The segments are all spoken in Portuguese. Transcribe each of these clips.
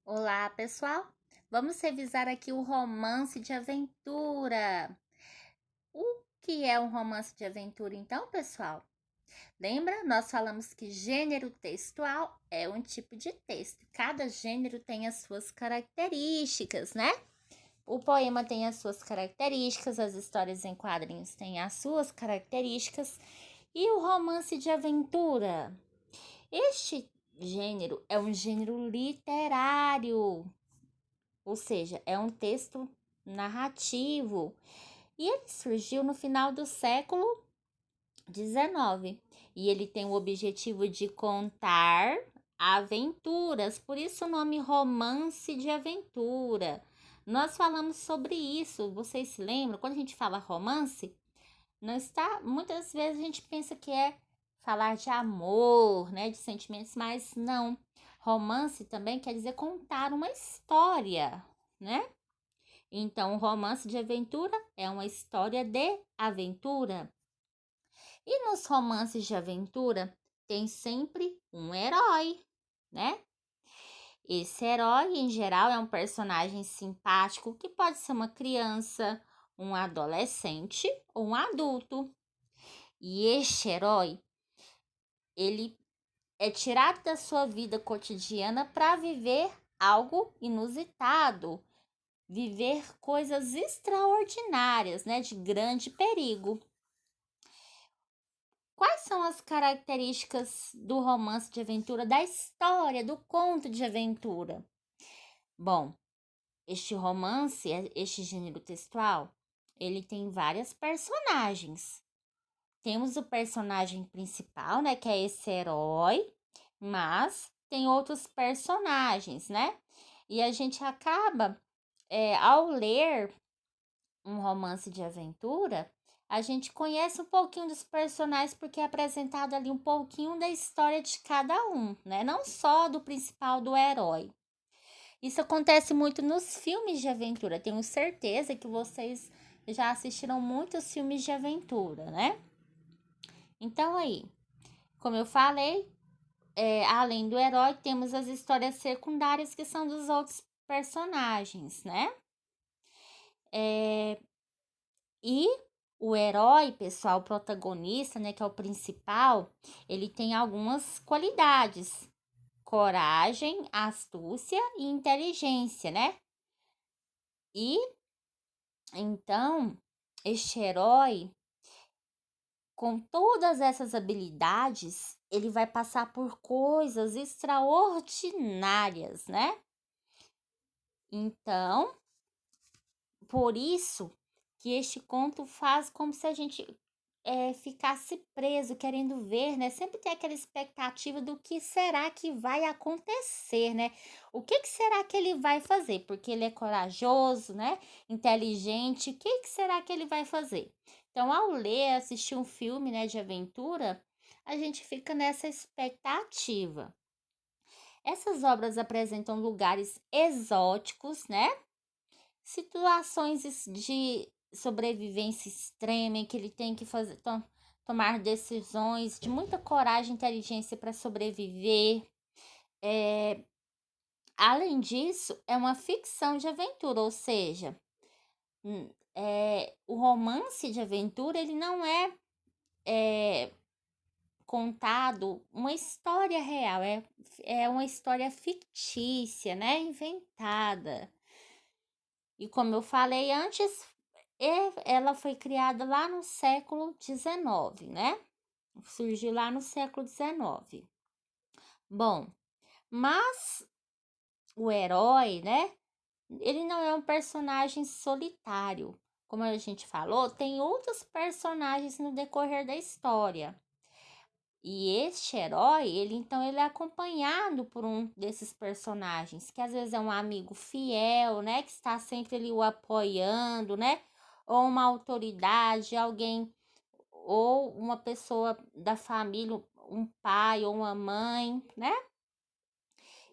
Olá, pessoal! Vamos revisar aqui o romance de aventura. O que é um romance de aventura, então, pessoal? Lembra? Nós falamos que gênero textual é um tipo de texto. Cada gênero tem as suas características, né? O poema tem as suas características, as histórias em quadrinhos têm as suas características e o romance de aventura. Este gênero é um gênero literário, ou seja, é um texto narrativo. E ele surgiu no final do século XIX. E ele tem o objetivo de contar aventuras, por isso o nome romance de aventura. Nós falamos sobre isso, vocês se lembram? Quando a gente fala romance, não está, muitas vezes a gente pensa que é falar de amor, né, de sentimentos, mas não. Romance também quer dizer contar uma história, né? Então, o romance de aventura é uma história de aventura. E nos romances de aventura tem sempre um herói, né? Esse herói, em geral, é um personagem simpático que pode ser uma criança, um adolescente ou um adulto. E este herói, ele é tirado da sua vida cotidiana para viver algo inusitado, viver coisas extraordinárias, né, de grande perigo. Quais são as características do romance de aventura, da história, do conto de aventura? Bom, este romance, este gênero textual, ele tem várias personagens. Temos o personagem principal, né, que é esse herói, mas tem outros personagens, né? E a gente acaba, ao ler um romance de aventura, a gente conhece um pouquinho dos personagens porque é apresentado ali um pouquinho da história de cada um, né? Não só do principal, do herói. Isso acontece muito nos filmes de aventura. Tenho certeza que vocês já assistiram muitos filmes de aventura, né? Então aí, como eu falei, além do herói, temos as histórias secundárias que são dos outros personagens, né? E o herói, pessoal, o protagonista, né, que é o principal, ele tem algumas qualidades: coragem, astúcia e inteligência, né? E então, este herói, com todas essas habilidades, ele vai passar por coisas extraordinárias, né? Então, por isso que este conto faz como se a gente ficasse preso, querendo ver, né? Sempre tem aquela expectativa do que será que vai acontecer, né? O que será que ele vai fazer? Porque ele é corajoso, né? Inteligente. O que será que ele vai fazer? Então, ao ler, assistir um filme, né, de aventura, a gente fica nessa expectativa. Essas obras apresentam lugares exóticos, né? Situações de sobrevivência extrema em que ele tem que fazer, tomar decisões de muita coragem e inteligência para sobreviver. Além disso, é uma ficção de aventura, ou seja, o romance de aventura ele não é contado uma história real, é uma história fictícia, né? Inventada. E como eu falei antes, ela foi criada lá no século XIX, né? Surgiu lá no século XIX. Bom, mas o herói, né? Ele não é um personagem solitário. Como a gente falou, tem outros personagens no decorrer da história. E este herói, ele é acompanhado por um desses personagens, que às vezes é um amigo fiel, né, que está sempre ali o apoiando, né? Ou uma autoridade, alguém ou uma pessoa da família, um pai ou uma mãe, né?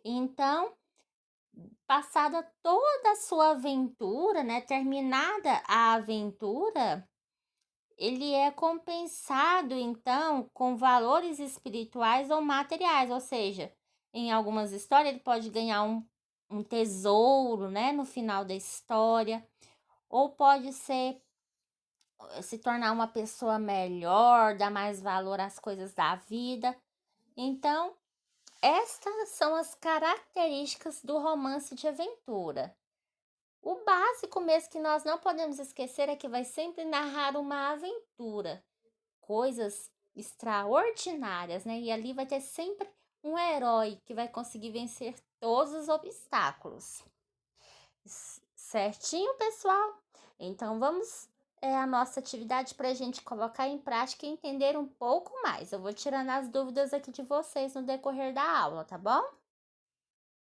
Então, passada toda a sua aventura, né, terminada a aventura, ele é compensado então com valores espirituais ou materiais, ou seja, em algumas histórias ele pode ganhar um tesouro, né, no final da história, ou pode ser se tornar uma pessoa melhor, dar mais valor às coisas da vida. Então, estas são as características do romance de aventura. O básico mesmo que nós não podemos esquecer é que vai sempre narrar uma aventura, coisas extraordinárias, né? E ali vai ter sempre um herói que vai conseguir vencer todos os obstáculos. Certinho, pessoal? Então vamos a nossa atividade para a gente colocar em prática e entender um pouco mais. Eu vou tirando as dúvidas aqui de vocês no decorrer da aula, tá bom?